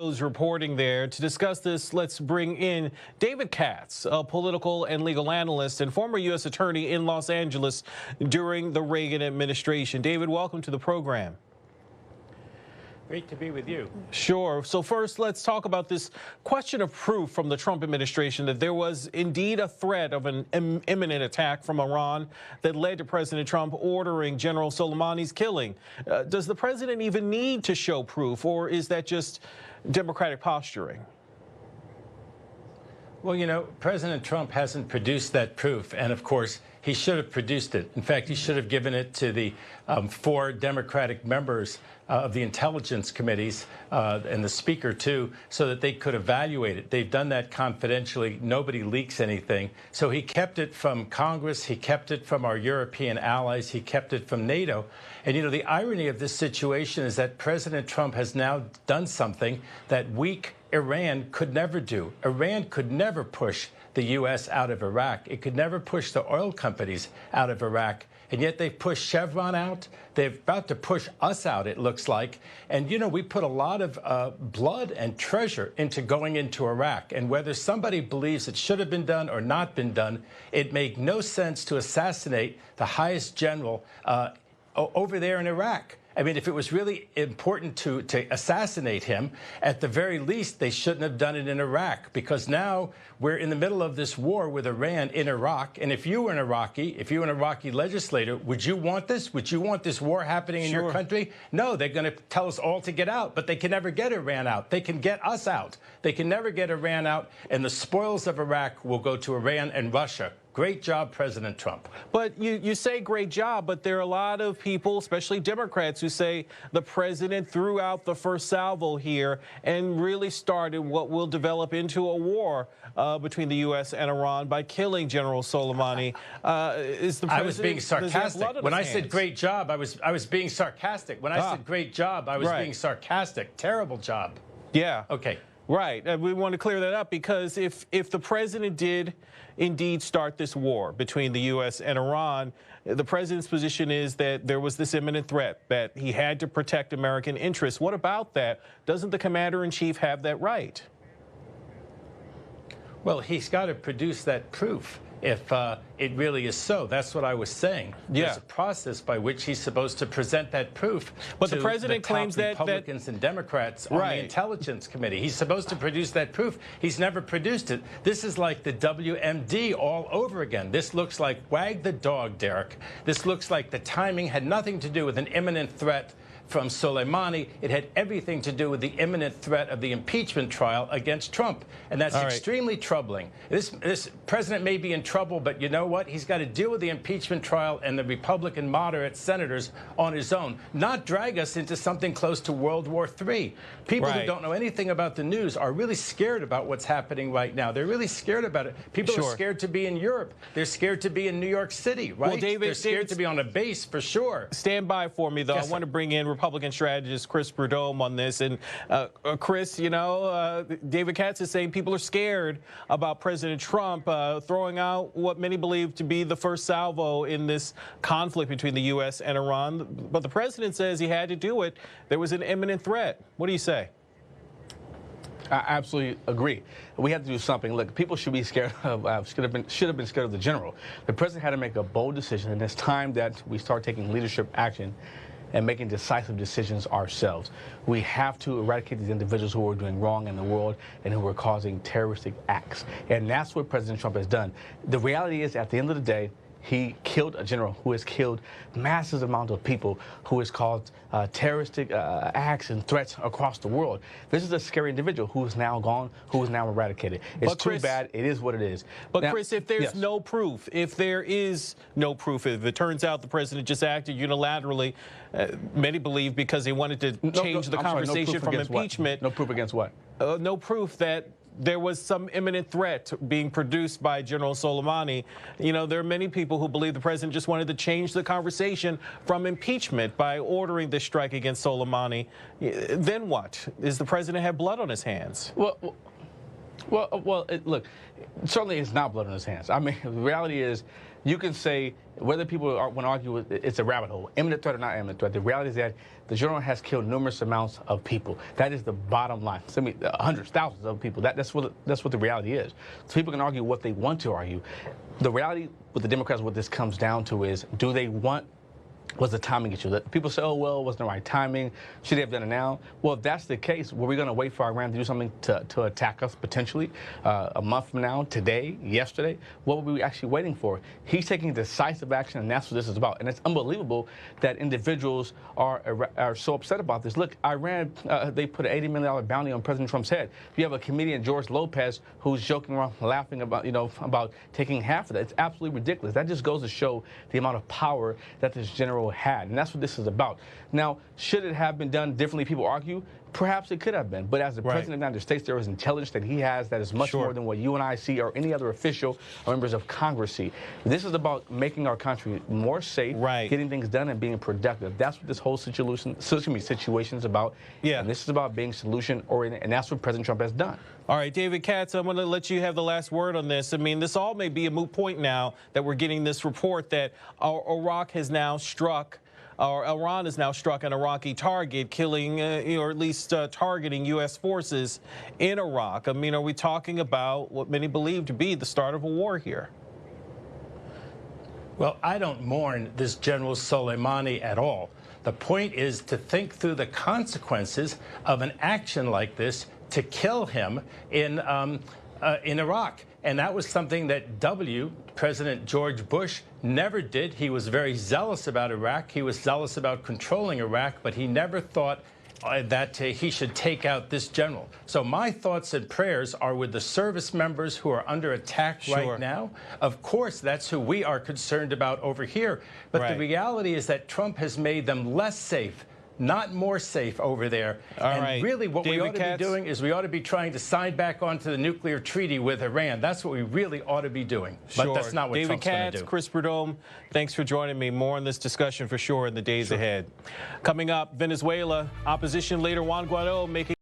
Those reporting there. To discuss this, let's bring in David Katz, a political and legal analyst and former U.S. attorney in Los Angeles during the Reagan administration. David, welcome to the program. Great to be with you. Sure. So first, let's talk about this question of proof from the Trump administration that there was indeed a threat of an imminent attack from Iran that led to President Trump ordering General Soleimani's killing. Does the president even need to show proof, or is that just Democratic posturing? Well, you know, President Trump hasn't produced that proof, and of course, he should have produced it. In fact, he should have given it to the 4 Democratic members of the intelligence committees and the speaker, too, so that they could evaluate it. They've done that confidentially. Nobody leaks anything. So he kept it from Congress. He kept it from our European allies. He kept it from NATO. And, you know, the irony of this situation is that President Trump has now done something that weak Iran could never do. Iran could never push the U.S. out of Iraq. It could never push the oil companies out of Iraq. And yet they've pushed Chevron out. They're about to push us out, it looks like. And, you know, we put a lot of blood and treasure into going into Iraq. And whether somebody believes it should have been done or not been done, it made no sense to assassinate the highest general over there in Iraq. I mean, if it was really important to assassinate him, at the very least, they shouldn't have done it in Iraq, because now we're in the middle of this war with Iran in Iraq. And if you were an Iraqi legislator, would you want this? Would you want this war happening in your country? No, they're going to tell us all to get out, but they can never get Iran out. They can get us out. They can never get Iran out, and the spoils of Iraq will go to Iran and Russia. Great job, President Trump. But you say great job, but there are a lot of people, especially Democrats, who say the president threw out the first salvo here and really started what will develop into a war between the U.S. and Iran by killing General Soleimani. I was being sarcastic. When I said great job, I was being sarcastic. When I said great job, I was being sarcastic. Terrible job. Yeah. Okay. Right. We want to clear that up, because if the president did indeed start this war between the U.S. and Iran, the president's position is that there was this imminent threat, that he had to protect American interests. What about that? Doesn't the commander-in-chief have that right? Well, he's got to produce that proof if it really is so. That's what I was saying. Yeah. There's a process by which he's supposed to present that proof. But the president claims that Republicans and Democrats on the Intelligence Committee. He's supposed to produce that proof. He's never produced it. This is like the WMD all over again. This looks like wag the dog, Derek. This looks like the timing had nothing to do with an imminent threat from Soleimani. It had everything to do with the imminent threat of the impeachment trial against Trump. And that's extremely troubling. This president may be in trouble, but you know what? He's got to deal with the impeachment trial and the Republican moderate senators on his own, not drag us into something close to World War III. People who don't know anything about the news are really scared about what's happening right now. They're really scared about it. People are scared to be in Europe. They're scared to be in New York City, right? Well, David, they're scared to be on a base for sure. Stand by for me, though. Yes, I want to bring in Republican strategist Chris Prudhomme on this. And Chris, you know, David Katz is saying people are scared about President Trump throwing out what many believe to be the first salvo in this conflict between the U.S. and Iran. But the president says he had to do it. There was an imminent threat. What do you say? I absolutely agree. We have to do something. Look, people should be scared of, should have been scared of the general. The president had to make a bold decision, and it's time that we start taking leadership action and making decisive decisions ourselves. We have to eradicate these individuals who are doing wrong in the world and who are causing terroristic acts. And that's what President Trump has done. The reality is, at the end of the day, he killed a general who has killed massive amount of people, who has caused terroristic acts and threats across the world. This is a scary individual who is now gone, who is now eradicated. It's too bad. It is what it is. But now, Chris, if there's no proof, if there is no proof, if it turns out the president just acted unilaterally, many believe because he wanted to change the conversation from impeachment. No proof against what? No proof that there was some imminent threat being produced by General Soleimani. You know, there are many people who believe the president just wanted to change the conversation from impeachment by ordering this strike against Soleimani. Then what? Does the president have blood on his hands? Well, Look, certainly it's not blood on his hands. I mean, the reality is, you can say whether people want to argue it's a rabbit hole, imminent threat or not imminent threat. The reality is that the general has killed numerous amounts of people. That is the bottom line. I mean, hundreds, thousands of people. That's what the reality is. So people can argue what they want to argue. The reality with the Democrats, what this comes down to is, do they want? Was the timing issue? That people say, oh, well, it wasn't the right timing. Should they have done it now? Well, if that's the case, were we going to wait for Iran to do something to attack us potentially a month from now, today, yesterday? What were we actually waiting for? He's taking decisive action, and that's what this is about. And it's unbelievable that individuals are so upset about this. Look, Iran, they put an $80 million bounty on President Trump's head. You have a comedian, George Lopez, who's joking around, laughing about, about taking half of that. It's absolutely ridiculous. That just goes to show the amount of power that this general had, and that's what this is about. Now, should it have been done differently? People argue. Perhaps it could have been, but as the president of the United States, there is intelligence that he has that is much more than what you and I see or any other official or members of Congress see. This is about making our country more safe, getting things done, and being productive. That's what this whole situation is about. Yeah. And this is about being solution-oriented, and that's what President Trump has done. All right, David Katz, I'm going to let you have the last word on this. I mean, this all may be a moot point now that we're getting this report that Iraq has now struck, or Iran has now struck an Iraqi target, killing, or at least targeting U.S. forces in Iraq. I mean, are we talking about what many believe to be the start of a war here? Well, I don't mourn this General Soleimani at all. The point is to think through the consequences of an action like this to kill him in Iraq. And that was something that President George Bush, never did. He was very zealous about Iraq. He was zealous about controlling Iraq, but he never thought that he should take out this general. So my thoughts and prayers are with the service members who are under attack right now. Of course, that's who we are concerned about over here. But the reality is that Trump has made them less safe, not more safe over there. And really what we ought to be doing is we ought to be trying to sign back onto the nuclear treaty with Iran. That's what we really ought to be doing. But that's not what Trump's going to do. Chris Prudhomme, thanks for joining me. More on this discussion for sure in the days ahead. Coming up, Venezuela, opposition leader Juan Guaido making